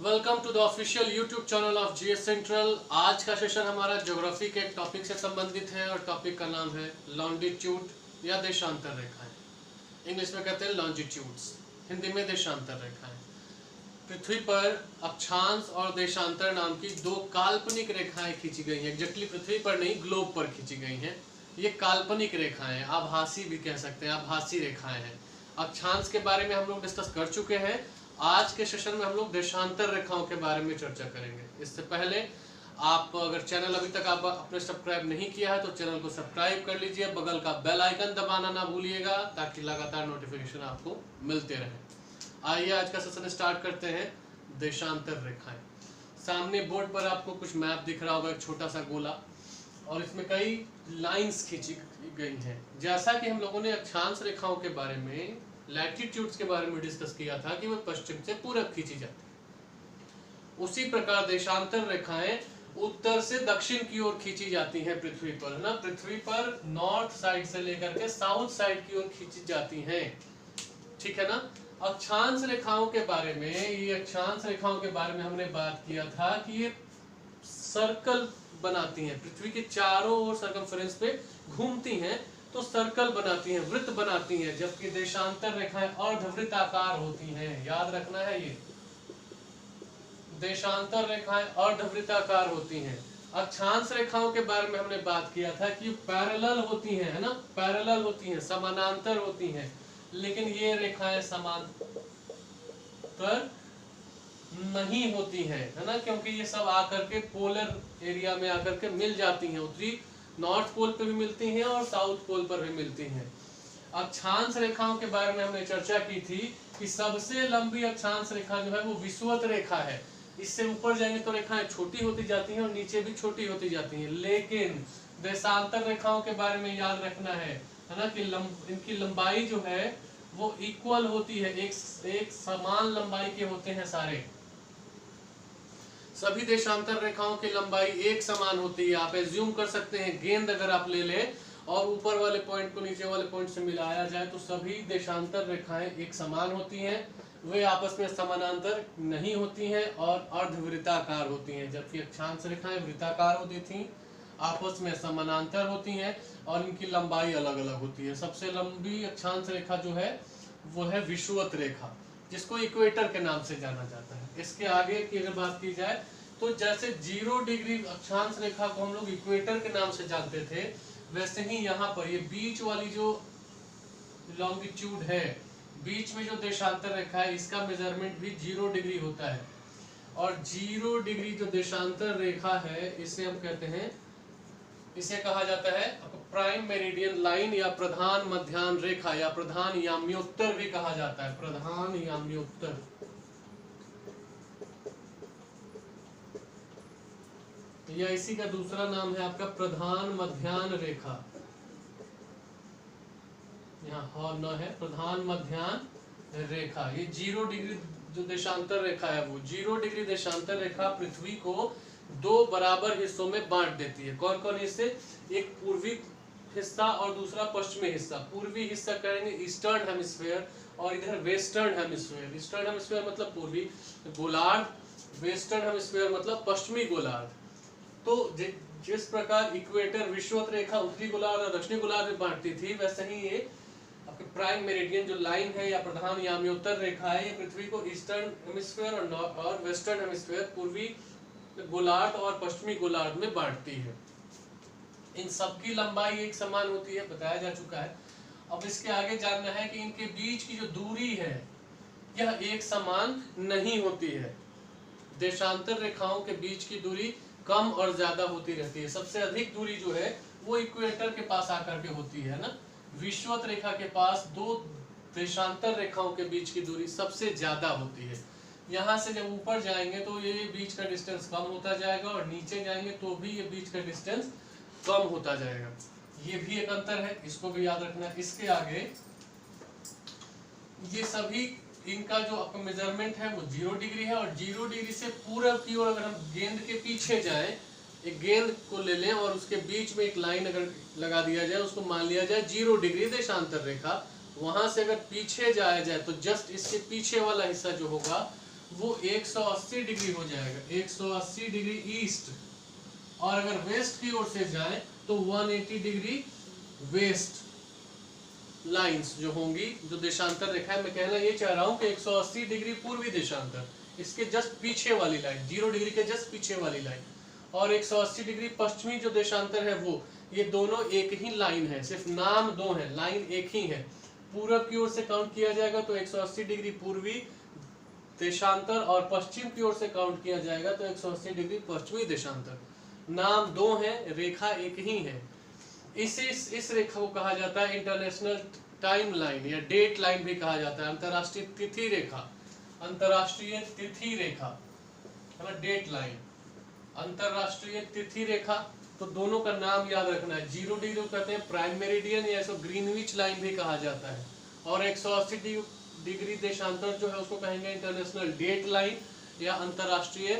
Welcome to the official YouTube channel of GS central. आज का session हमारा geography के एक टॉपिक से संबंधित है और टॉपिक का नाम है लॉन्जिट्यूड या देशांतर रेखाएं। इंग्लिश में कहते हैं लॉन्जिट्यूड्स, हिंदी में देशांतर रेखाएं। पृथ्वी पर अक्षांश और देशांतर नाम की दो काल्पनिक रेखाएं खींची गई हैं। एग्जैक्टली पृथ्वी पर नहीं, ग्लोब पर खींची गई हैं। ये काल्पनिक रेखाएं, आभासी भी कह सकते हैं, आभासी रेखाएं हैं। अक्षांश के बारे में हम लोग डिस्कस कर चुके हैं। आज के सेशन में हम लोग देशांतर रेखाओं के बारे में चर्चा करेंगे। इससे पहले आप अगर चैनल अभी तक आप अपने सब्सक्राइब नहीं किया है तो चैनल को सब्सक्राइब कर लीजिए, बगल का बेल आइकन दबाना ना भूलिएगा ताकि लगातार नोटिफिकेशन आपको मिलते रहे। आइए आज का सेशन स्टार्ट करते हैं। देशांतर रेखाएं। सामने बोर्ड पर आपको कुछ मैप दिख रहा होगा, एक छोटा सा गोला, और इसमें कई लाइंस खींची गई हैं। जैसा कि हम लोगों ने अक्षांश रेखाओं के बारे में, लैटिट्यूड्स के बारे में डिस्कस किया था कि वो पश्चिम से पूरब खींची जाती है, उसी प्रकार देशांतर रेखाएं उत्तर से दक्षिण की ओर खींची जाती हैं पृथ्वी पर, है ना। पृथ्वी पर नॉर्थ साइड से लेकर के साउथ साइड की ओर खींची जाती हैं, ठीक है ना। अक्षांश रेखाओं के बारे में, ये अक्षांश रेखाओं के बारे में हमने बात किया था कि ये सर्कल बनाती हैं, पृथ्वी के चारों ओर सर्कमफेरेंस पे घूमती हैं तो सर्कल बनाती हैं, वृत्त बनाती हैं, जबकि देशांतर रेखाएं अर्धवृत्ताकार होती हैं। याद रखना है, ये देशांतर रेखाएं अर्धवृत्ताकार होती हैं। अक्षांश रेखाओं के बारे में हमने बात किया था कि पैरेलल होती हैं, है ना, पैरेलल होती हैं, समानांतर होती हैं, लेकिन ये रेखाएं समांतर नहीं होती हैं, है ना, क्योंकि ये सब आकर के पोलर एरिया में आकर के मिल जाती हैं। उत्तरी नॉर्थ पोल पर भी मिलती हैं और साउथ पोल पर भी मिलती हैं। अक्षांश रेखाओं के बारे में हमने चर्चा की थी कि सबसे लंबी अक्षांश रेखा जो है वो विषुवत रेखा है। इससे ऊपर जाएंगे तो रेखाएं छोटी होती जाती हैं और नीचे भी छोटी होती जाती हैं। लेकिन देशांतर रेखाओं के बारे में याद रखना है ना, कि इनकी लंबाई जो है वो इक्वल होती है, एक समान लंबाई के होते हैं सारे। सभी देशांतर रेखाओं की लंबाई एक समान होती है। आप एज्यूम कर सकते हैं, गेंद अगर आप ले लें और ऊपर वाले पॉइंट को नीचे वाले पॉइंट से मिलाया जाए तो सभी देशांतर रेखाएं एक समान होती हैं। वे आपस में समानांतर नहीं होती हैं और अर्धवृत्ताकार होती हैं, जबकि अक्षांश रेखाएं वृत्ताकार होती थी, आपस में समानांतर होती हैं और इनकी लंबाई अलग अलग होती है। सबसे लंबी अक्षांश रेखा जो है वो है विषुवत रेखा, जिसको इक्वेटर के नाम से जाना जाता है। इसके आगे की अगर बात की जाए तो जैसे 0 डिग्री अक्षांश रेखा को हम लोग इक्वेटर के नाम से जानते थे, वैसे ही यहाँ पर ये बीच वाली जो लॉन्गिट्यूड है, बीच में जो देशांतर रेखा है, इसका मेजरमेंट भी 0 डिग्री होता है। और 0 डिग्री जो देशांतर रेखा है, इसे हम कहते हैं, इसे कहा जाता है प्राइम मेरिडियन लाइन या प्रधान मध्याह्न रेखा या प्रधान याम्योत्तर भी कहा जाता है। प्रधान याम्योत्तर, या इसी का दूसरा नाम है आपका प्रधान मध्याह्न रेखा। यहाँ न है, प्रधान मध्याह्न रेखा। ये 0 डिग्री जो देशांतर रेखा है, वो 0 डिग्री देशांतर रेखा पृथ्वी को दो बराबर हिस्सों में बांट देती है। कौन कौन हिस्से? एक पूर्वी हिस्सा और दूसरा पश्चिमी हिस्सा। पूर्वी हिस्सा कहेंगे ईस्टर्न हेमिस्फीयर और इधर वेस्टर्न हेमिस्फीयर। ईस्टर्न हेमिस्फीयर मतलब पूर्वी गोलार्ध, वेस्टर्न हेमिस्फीयर मतलब पश्चिमी गोलार्ध। तो जिस प्रकार इक्वेटर विषुवत रेखा उत्तरी गोलार्ध और दक्षिणी गोलार्ध में बांटती थी, वैसे ही ये आपके प्राइम मेरिडियन जो लाइन है या प्रधान याम्योत्तर रेखा है, ये पृथ्वी को ईस्टर्न हेमिस्फीयर और वेस्टर्न हेमिस्फीयर, पूर्वी गोलार्ध और पश्चिमी गोलार्ध में बांटती है। इन सबकी लंबाई एक समान होती है, बताया जा चुका है। अब इसके आगे जानना है कि इनके बीच की जो दूरी है यह एक समान नहीं होती है। देशांतर रेखाओं के बीच की दूरी कम और ज्यादा होती रहती है। सबसे अधिक दूरी जो है वो इक्वेटर के पास आकर के होती है ना। विषुवत रेखा के पास दो देशांतर रेखाओं के बीच की दूरी सबसे ज्यादा होती है। यहाँ से जब ऊपर जाएंगे तो ये बीच का डिस्टेंस कम होता जाएगा और नीचे जाएंगे तो भी ये बीच का डिस्टेंस कम होता जाएगा। ये भी एक अंतर है, इसको भी याद रखना है। इसके आगे ये सभी इनका जो आपका मेजरमेंट है वो 0 डिग्री है और 0 डिग्री से पूरब की ओर अगर हम गेंद के पीछे जाएं, एक गेंद को ले लें और उसके बीच में एक लाइन अगर लगा दिया जाए, उसको मान लिया जाए 0 डिग्री देशांतर रेखा, वहां से अगर पीछे जाया जाए तो जस्ट इसके पीछे वाला हिस्सा जो होगा वो 180 डिग्री हो जाएगा, 180 डिग्री ईस्ट। और अगर वेस्ट की ओर से जाए तो 180 डिग्री वेस्ट लाइंस जो होंगी, जो देशांतर रेखा है, मैं कहना ये चाह रहा हूं कि 180 डिग्री पूर्वी देशांतर, इसके जस्ट पीछे वाली लाइन, 0 डिग्री के जस्ट पीछे वाली लाइन, और 180 डिग्री पश्चिमी जो देशांतर है वो, ये दोनों एक ही लाइन है, सिर्फ नाम दो है, लाइन एक ही है। पूरब की ओर से काउंट किया जाएगा तो 180 डिग्री पूर्वी देशांतर, और पश्चिम की ओर से काउंट किया जाएगा तो 180 डिग्री पश्चिमी देशांतर। नाम दो हैं, रेखा एक ही है। इस रेखा को कहा जाता है इंटरनेशनल टाइम लाइन या डेट लाइन भी कहा जाता है, अंतरराष्ट्रीय तिथि रेखा, अंतरराष्ट्रीय तिथि रेखा है ना, डेट लाइन, अंतरराष्ट्रीय तिथि रेखा। तो दोनों का नाम याद रखना है। 0 डिग्री को कहते हैं प्राइम मेरिडियन या इसको ग्रीनविच लाइन भी कहा जाता है, और 180 डिग्री देशांतर जो है उसको कहेंगे इंटरनेशनल डेट लाइन या अंतरराष्ट्रीय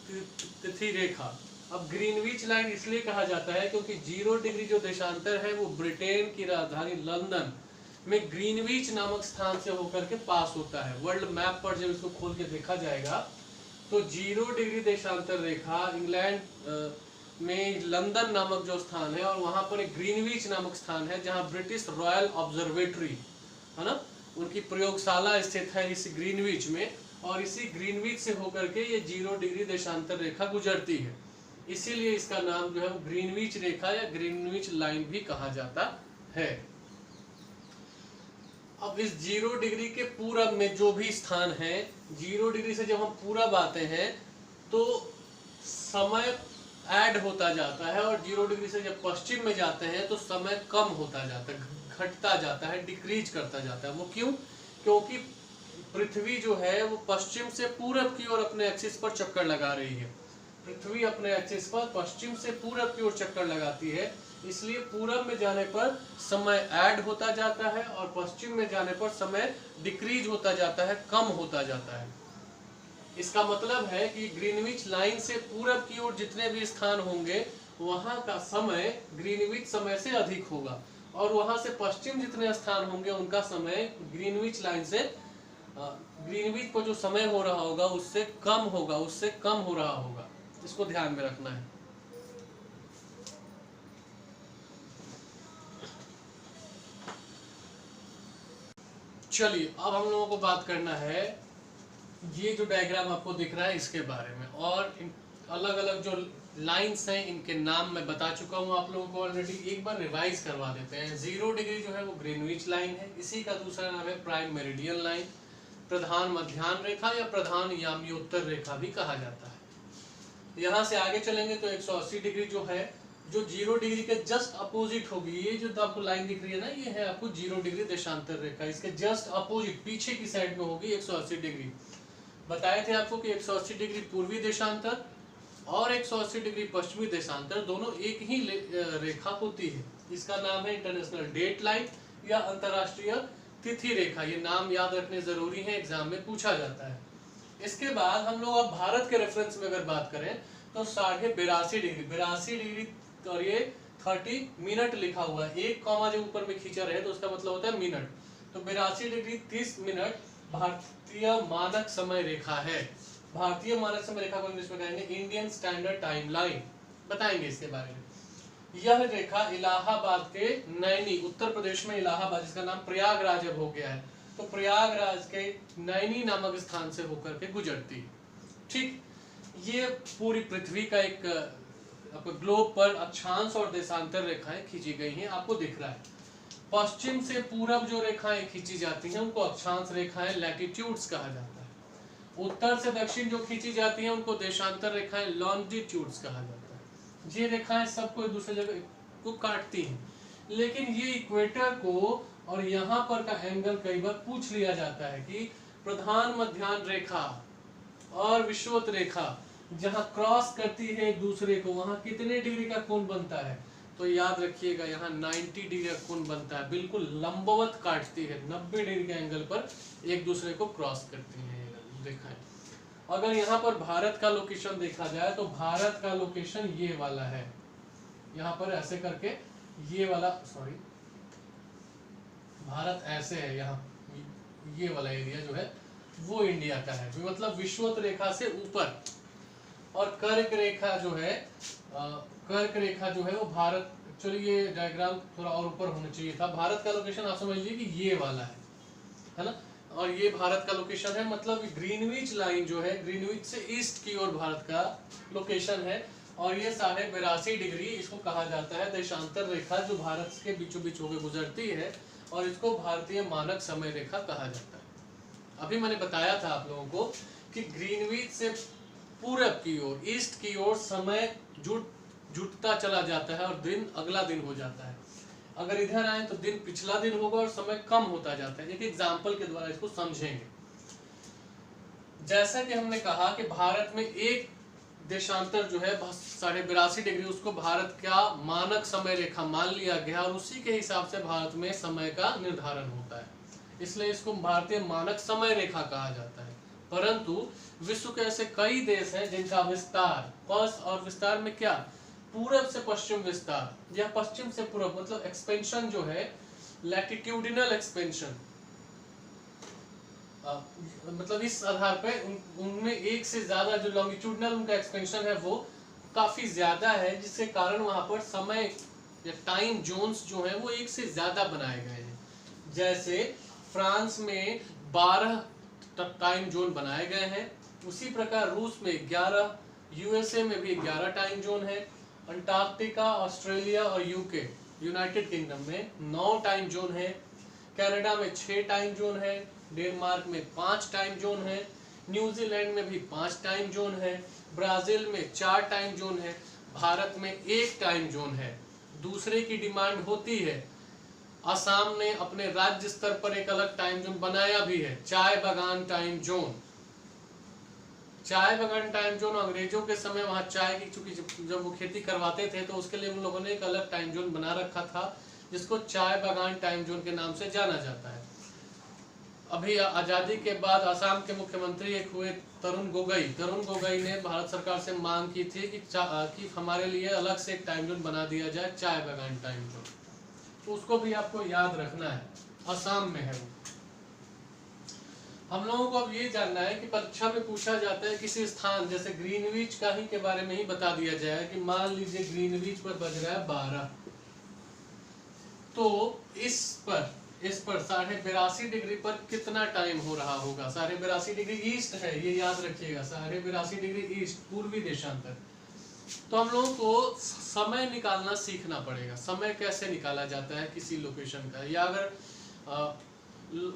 तिथि रेखा। अब ग्रीनविच लाइन इसलिए कहा जाता है क्योंकि 0 डिग्री जो देशांतर है वो ब्रिटेन की राजधानी लंदन में ग्रीनविच नामक स्थान से होकर के पास होता है। वर्ल्ड मैप पर जब इसको खोल के देखा जाएगा तो 0 डिग्री देशांतर रेखा इंग्लैंड में लंदन नामक जो स्थान है, और वहां पर एक ग्रीनविच नामक स्थान है जहां ब्रिटिश रॉयल ऑब्जर्वेटरी है ना, उनकी प्रयोगशाला स्थित है इस ग्रीनविच में, और इसी ग्रीनविच से होकर के ये 0 डिग्री देशांतर रेखा गुजरती है। इसीलिए इसका नाम जो है वो ग्रीनविच रेखा या ग्रीनविच लाइन भी कहा जाता है। अब इस 0 डिग्री के पूरब में जो भी स्थान है, 0 डिग्री से जब हम पूरब आते हैं तो समय ऐड होता जाता है, और 0 डिग्री से जब पश्चिम में जाते हैं तो समय कम होता जाता है, घटता जाता है, डिक्रीज करता जाता है। वो क्यों? क्योंकि पृथ्वी जो है वो पश्चिम से पूरब की ओर अपने एक्सिस पर चक्कर लगा रही है। पृथ्वी अपने एक्सिस पर पश्चिम से पूरब की ओर चक्कर लगाती है, इसलिए पूरब में जाने पर समय ऐड होता जाता है और पश्चिम में जाने पर समय डिक्रीज होता जाता है, कम होता जाता है। इसका मतलब है कि ग्रीनविच लाइन से पूरब की ओर जितने भी स्थान होंगे वहां का समय ग्रीनविच समय से अधिक होगा, और वहां से पश्चिम जितने स्थान होंगे उनका समय ग्रीनविच लाइन से ग्रीनविच को जो समय हो रहा होगा उससे कम होगा, उससे कम हो रहा होगा। इसको ध्यान में रखना है। चलिए अब हम लोगों को बात करना है ये जो डायग्राम आपको दिख रहा है इसके बारे में, और अलग अलग जो लाइंस हैं इनके नाम मैं बता चुका हूं आप लोगों को ऑलरेडी, एक बार रिवाइज करवा देते हैं। 0 डिग्री जो है वो ग्रीनविच लाइन है, इसी का दूसरा नाम है प्राइम मेरिडियन लाइन, प्रधान मध्याह्न रेखा या प्रधान याम्योत्तर रेखा भी कहा जाता है। यहाँ से आगे चलेंगे तो 180 डिग्री जो है, जो 0 डिग्री के जस्ट अपोजिट होगी, ये जो आपको लाइन दिख रही है ना, ये है आपको 0 डिग्री देशांतर रेखा, इसके जस्ट अपोजिट पीछे की साइड में होगी 180 डिग्री। बताए थे आपको कि 180 डिग्री पूर्वी देशांतर और 180 डिग्री पश्चिमी देशांतर दोनों एक ही रेखा होती है। इसका नाम है इंटरनेशनल डेट लाइन या अंतरराष्ट्रीय तिथि रेखा। ये नाम याद रखने जरूरी है, एग्जाम में पूछा जाता है। इसके बाद हम लोग अब भारत के रेफरेंस में अगर बात करें तो 82.5 डिग्री, 82 डिग्री, और ये 30 मिनट लिखा हुआ है, एक कॉमा जो ऊपर में खींचा रहे तो उसका मतलब होता है मिनट। तो 82 डिग्री 30 मिनट भारतीय मानक समय रेखा है। भारतीय मानक समय रेखा को इंग्लिश में कहेंगे इंडियन स्टैंडर्ड टाइम लाइन, बताएंगे इसके बारे में। यह रेखा इलाहाबाद के नैनी, उत्तर प्रदेश में इलाहाबाद, जिसका नाम प्रयागराज अब हो गया है, तो प्रयागराज के नैनी नामक स्थान से होकर के गुजरती है। ठीक, ये पूरी पृथ्वी का एक आपको ग्लोब पर अक्षांश और देशांतर रेखाएं खींची गई हैं, आपको दिख रहा है। पश्चिम से पूरब जो रेखाएं खींची जाती हैं उनको अक्षांश रेखाएं, लैटिट्यूड्स कहा जाता है। उत्तर से दक्षिण जो खींची जाती हैं उनको देशांतर रेखाएं, लॉन्जिट्यूड्स कहा जाता है। ये रेखाएं सबको एक दूसरे जगह को काटती हैं, लेकिन ये इक्वेटर को और यहाँ पर का एंगल कई बार पूछ लिया जाता है कि प्रधान मध्याह्न रेखा और विषुवत रेखा जहाँ क्रॉस करती है एक दूसरे को, वहां कितने डिग्री का कोण बनता है? तो याद रखिएगा यहाँ 90 डिग्री का कोण बनता है, बिल्कुल लंबवत काटती है, 90 डिग्री के एंगल पर एक दूसरे को क्रॉस करती है। देखा है, अगर यहाँ पर भारत का लोकेशन देखा जाए तो भारत का लोकेशन ये वाला है, यहाँ पर ऐसे करके ये वाला, सॉरी भारत ऐसे है, यहाँ ये वाला एरिया जो है वो इंडिया का है, मतलब विषुवत रेखा से ऊपर। और कर्क रेखा जो है कर्क रेखा जो है वो भारत, एक्चुअली ये डायग्राम थोड़ा और ऊपर होना चाहिए था। भारत का लोकेशन आप समझ लीजिए कि ये वाला है ना, और ये भारत का लोकेशन है, मतलब ग्रीनविच लाइन जो है, ग्रीनविच से ईस्ट की ओर भारत का लोकेशन है। और ये 82.5 डिग्री इसको कहा जाता है देशांतर रेखा, जो भारत के बीचों बीच होकर गुजरती है, और इसको भारतीय मानक समय रेखा कहा जाता है। अभी मैंने बताया था आप लोगों को कि ग्रीनविच से पूरब की ओर, ईस्ट की ओर समय जुटता चला जाता है और दिन अगला दिन हो जाता है। अगर इधर आए तो दिन पिछला दिन होगा और समय कम होता जाता है। एक एग्जाम्पल के द्वारा इसको समझेंगे। जैसा कि हमने कहा कि भारत में एक देशांतर जो है 82.5 डिग्री, उसको भारत का मानक समय रेखा मान लिया गया और उसी के हिसाब से भारत में समय का निर्धारण होता है, इसलिए इसको भारतीय मानक समय रेखा कहा जाता है। परंतु विश्व के ऐसे कई देश हैं जिनका विस्तार, और विस्तार में क्या, पूरब से पश्चिम विस्तार या पश्चिम से पूरब, मतलब एक्सपेंशन जो है, लैटिट्यूडिनल एक्सपेंशन, मतलब इस आधार पे उनमें एक से ज्यादा जो लॉन्गिट्यूडनल उनका एक्सपेंशन है वो काफी ज्यादा है, जिसके कारण वहां पर समय या टाइम जोन्स जो है वो एक से ज्यादा बनाए गए हैं। जैसे फ्रांस में 12 टाइम जोन बनाए गए हैं, उसी प्रकार रूस में 11, यूएसए में भी 11 टाइम जोन है, अंटार्कटिका, ऑस्ट्रेलिया और यूके यूनाइटेड किंगडम में 9 टाइम जोन है, कनाडा में 6 टाइम जोन है, डेनमार्क में 5 टाइम जोन है, न्यूजीलैंड में भी 5 टाइम जोन है, ब्राजील में 4 टाइम जोन है, भारत में 1 टाइम जोन है। दूसरे की डिमांड होती है, असम ने अपने राज्य स्तर पर एक अलग टाइम जोन बनाया भी है, चाय बागान टाइम जोन। चाय बागान टाइम जोन अंग्रेजों के समय वहां चाय की, चूंकि जब वो खेती करवाते थे तो उसके लिए उन लोगों ने एक अलग टाइम जोन बना रखा था, जिसको चाय बागान टाइम जोन के नाम से जाना जाता है। अभी आजादी के बाद असम के मुख्यमंत्री एक हुए तरुण गोगोई ने भारत सरकार से मांग की थी कि हमारे लिए अलग से एक टाइम जोन बना दिया जाए, चाय बागान टाइम जोन। तो उसको भी आपको याद रखना है, असम में है वो। हम लोगों को अब ये जानना है कि परीक्षा में पूछा जाता है किसी स्थान, जैसे ग्रीनविच का ही के बारे में ही बता दिया जाए कि मान लीजिए ग्रीनविच पर बज रहा है 12, तो इस पर 82.5 डिग्री पर कितना टाइम हो रहा होगा। 82.5 डिग्री ईस्ट है, ये याद रखिएगा, 82.5 डिग्री ईस्ट, पूर्वी देशांतर। तो हम लोगों को समय निकालना सीखना पड़ेगा, समय कैसे निकाला जाता है किसी लोकेशन का, या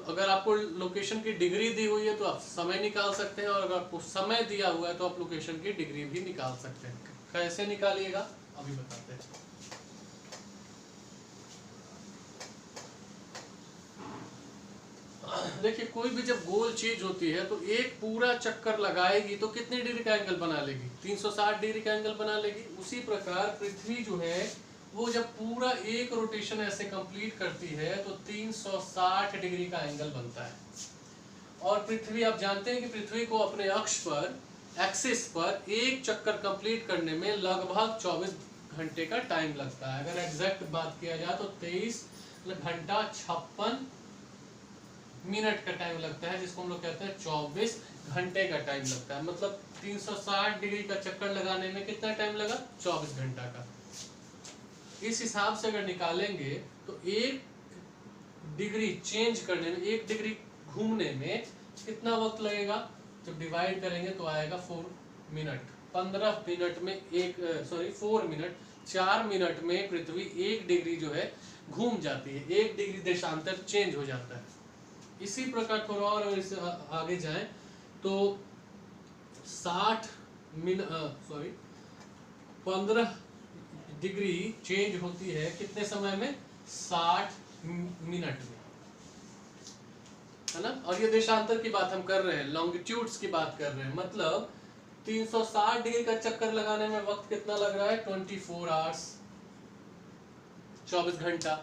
अगर आपको लोकेशन की डिग्री दी हुई है तो आप समय निकाल सकते हैं, और अगर आपको समय दिया हुआ है तो आप लोकेशन की डिग्री भी निकाल सकते हैं। कैसे निकालिएगा अभी बताते हैं। देखिए, कोई भी जब गोल चीज होती है तो एक पूरा चक्कर लगाएगी तो कितने डिग्री का एंगल बना लेगी, 360 डिग्री का एंगल बना लेगी। उसी प्रकार पृथ्वी जो है वो जब पूरा एक रोटेशन ऐसे कंप्लीट करती है तो 360 डिग्री का एंगल बनता है। और पृथ्वी, आप जानते हैं कि पृथ्वी को अपने अक्ष पर, एक्सिस पर एक चक्कर कंप्लीट करने में लगभग 24 घंटे का टाइम लगता है। अगर एग्जैक्ट बात किया जाए तो 23 घंटा 56 मिनट का टाइम लगता है, जिसको हम लोग कहते हैं 24 घंटे का टाइम लगता है। मतलब 360 डिग्री का चक्कर लगाने में कितना टाइम लगा, 24 घंटा का। इस हिसाब से अगर निकालेंगे तो 1 डिग्री चेंज करने में, 1 डिग्री घूमने में कितना वक्त लगेगा, जब डिवाइड करेंगे तो आएगा 4 मिनट। 15 मिनट में 4 मिनट, 4 मिनट में पृथ्वी 1 डिग्री जो है घूम जाती है, 1 डिग्री देशांतर चेंज हो जाता है। इसी प्रकार थोड़ा और इस आगे जाएं तो 15 डिग्री चेंज होती है कितने समय में, 60 मिनट में, है ना। और ये देशांतर की बात हम कर रहे हैं, लॉन्गिट्यूड्स की बात कर रहे हैं। मतलब 360 डिग्री का चक्कर लगाने में वक्त कितना लग रहा है, 24 आवर्स, 24 घंटा।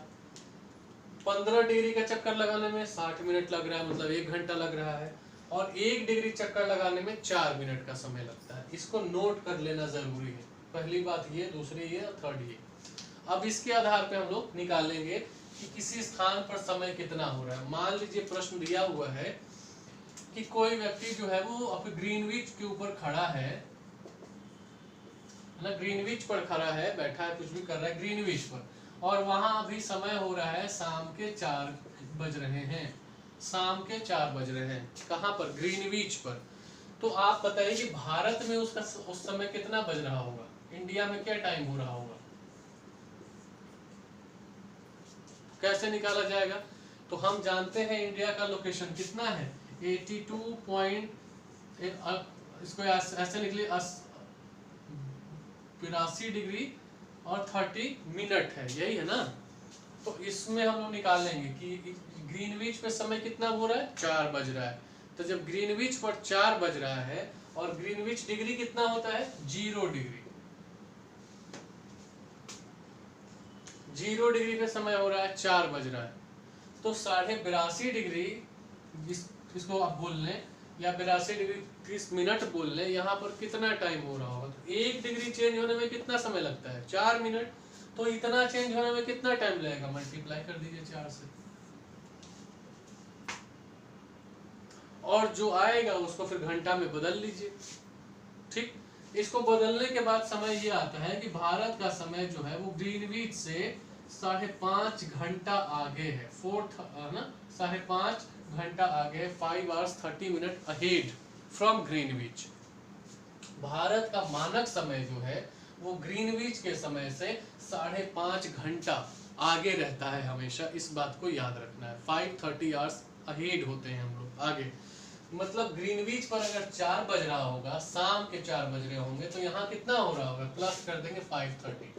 15 डिग्री का चक्कर लगाने में 60 मिनट लग रहा है, मतलब 1 घंटा लग रहा है। और 1 डिग्री चक्कर लगाने में 4 मिनट का समय लगता है। इसको नोट कर लेना जरूरी है। पहली बात ये, दूसरी ये, थर्ड ये। अब इसके आधार पे हम लोग निकालेंगे कि किसी स्थान पर समय कितना हो रहा है। मान लीजिए प्रश्न दिया हुआ है कि कोई व्यक्ति जो है वो अपने ग्रीनविच के ऊपर खड़ा है ना, ग्रीनविच पर खड़ा है, बैठा है, कुछ भी कर रहा है ग्रीनविच पर, और वहां अभी समय हो रहा है शाम के 4 बज रहे हैं, शाम के 4 बज रहे हैं। कहाँ पर? ग्रीनविच पर। तो आप बताइए कि भारत में उसका उस समय कितना बज रहा होगा, इंडिया में क्या टाइम हो रहा होगा, कैसे निकाला जाएगा? तो हम जानते हैं इंडिया का लोकेशन कितना है, 82 पॉइंट, इसको ऐसे लिख लिए 82 डिग्री और 30 मिनट है, यही है ना। तो इसमें हम लोग निकाल लेंगे कि ग्रीनविच पे समय कितना हो रहा है, 4 बज रहा है। तो जब ग्रीनविच पर 4 बज रहा है और ग्रीनविच डिग्री कितना होता है, 0 डिग्री, 0 डिग्री पे समय हो रहा है, 4 बज रहा है, तो 82.5 डिग्री इसको आप बोल लें, या 82 डिग्री 30 मिनट बोल लें, यहाँ पर कितना टाइम हो रहा होगा। तो 1 डिग्री चेंज होने में कितना समय लगता है, 4 मिनट। तो इतना चेंज होने में कितना टाइम लगेगा, मल्टीप्लाई कर दीजिए 4 से, और जो आएगा उसको फिर घंटा में बदल लीजिए। ठीक, इसको बदलने के बाद समय ये आता है कि भारत का समय जो है वो ग्रीनविच से 5.5 घंटा आगे है, 5.5 घंटा आगे, 5 hours 30 minutes ahead from Greenwich. Bharat का मानक समय जो है वो ग्रीनविच के समय से 5.5 घंटा आगे रहता है हमेशा, इस बात को याद रखना है। 5:30 hours अहेड होते हैं हम लोग आगे। मतलब ग्रीनविच पर अगर 4 बज रहा होगा, शाम के 4 बज रहे होंगे, तो यहाँ कितना हो रहा होगा, प्लस कर देंगे 5:30,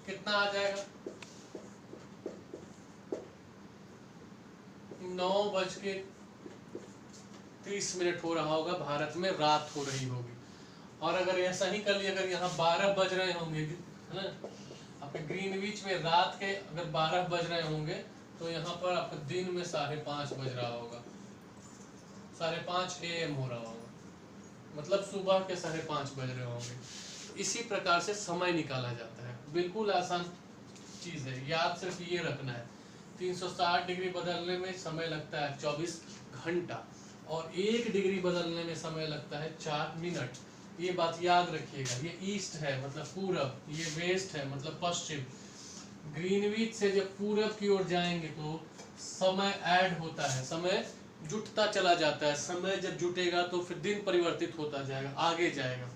कितना आ जाएगा, 9:30 हो रहा होगा, भारत में रात हो रही होगी। और अगर ऐसा ही कर लिया, अगर यहाँ 12 बज रहे होंगे, है ना, आपके ग्रीनविच में रात के अगर 12 बज रहे होंगे, तो यहाँ पर आपका दिन में 5:30 बज रहा होगा, 5:30 AM हो रहा होगा, मतलब सुबह के 5:30 बज रहे होंगे। तो इसी प्रकार से समय निकाला जाता है, बिल्कुल आसान चीज़ है, याद सिर्फ ये रखना है। 360 डिग्री बदलने में समय लगता है 24 घंटा, और 1 डिग्री बदलने में समय लगता है 4 मिनट। ये बात याद रखिएगा। ये ईस्ट है मतलब पूरब, ये वेस्ट है मतलब पश्चिम। ग्रीनविच से जब पूरब की ओर जाएंगे तो समय ऐड होता है, समय जुटता चला जाता है। समय जब जुटेगा तो फिर दिन परिवर्तित होता जाएगा, आगे जाएगा।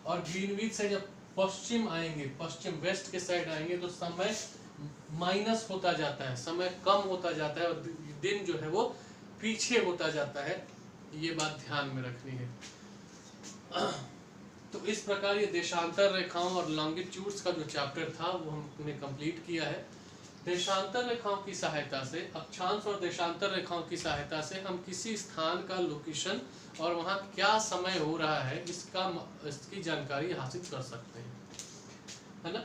और ग्रीनविच से जब पश्चिम आएंगे, पश्चिम वेस्ट के साइड आएंगे, तो समय माइनस होता जाता है, समय कम होता जाता है और दिन जो है वो पीछे होता जाता है। ये बात ध्यान में रखनी है। तो इस प्रकार ये देशांतर रेखाओं और लॉन्गिट्यूड्स का जो चैप्टर था वो हमने कंप्लीट किया है। देशांतर रेखाओं की सहायता से, अक्षांश और देशांतर रेखाओं की सहायता से हम किसी स्थान का लोकेशन और वहाँ क्या समय हो रहा है इसकी जानकारी हासिल कर सकते हैं, है ना।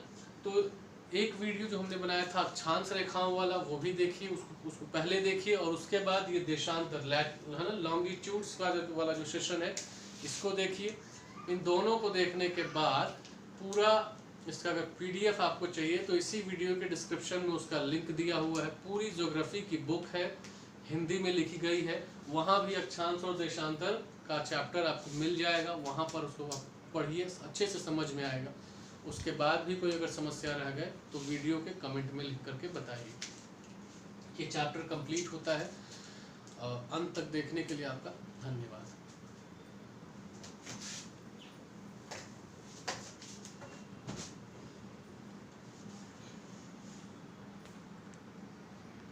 तो एक वीडियो जो हमने बनाया था अक्षांश रेखाओं वाला, वो भी देखिए, उसको पहले देखिए, और उसके बाद ये देशांतर है ना, लॉन्गिट्यूड्स का वाला जो सेशन है इसको देखिए। इन दोनों को देखने के बाद पूरा इसका अगर PDF आपको चाहिए तो इसी वीडियो के डिस्क्रिप्शन में उसका लिंक दिया हुआ है। पूरी ज्योग्राफी की बुक है, हिंदी में लिखी गई है, वहाँ भी अक्षांश और देशांतर का चैप्टर आपको मिल जाएगा। वहाँ पर उसको आप पढ़िए, अच्छे से समझ में आएगा। उसके बाद भी कोई अगर समस्या रह गए तो वीडियो के कमेंट में लिख करके बताइए। ये चैप्टर कंप्लीट होता है। अंत तक देखने के लिए आपका धन्यवाद।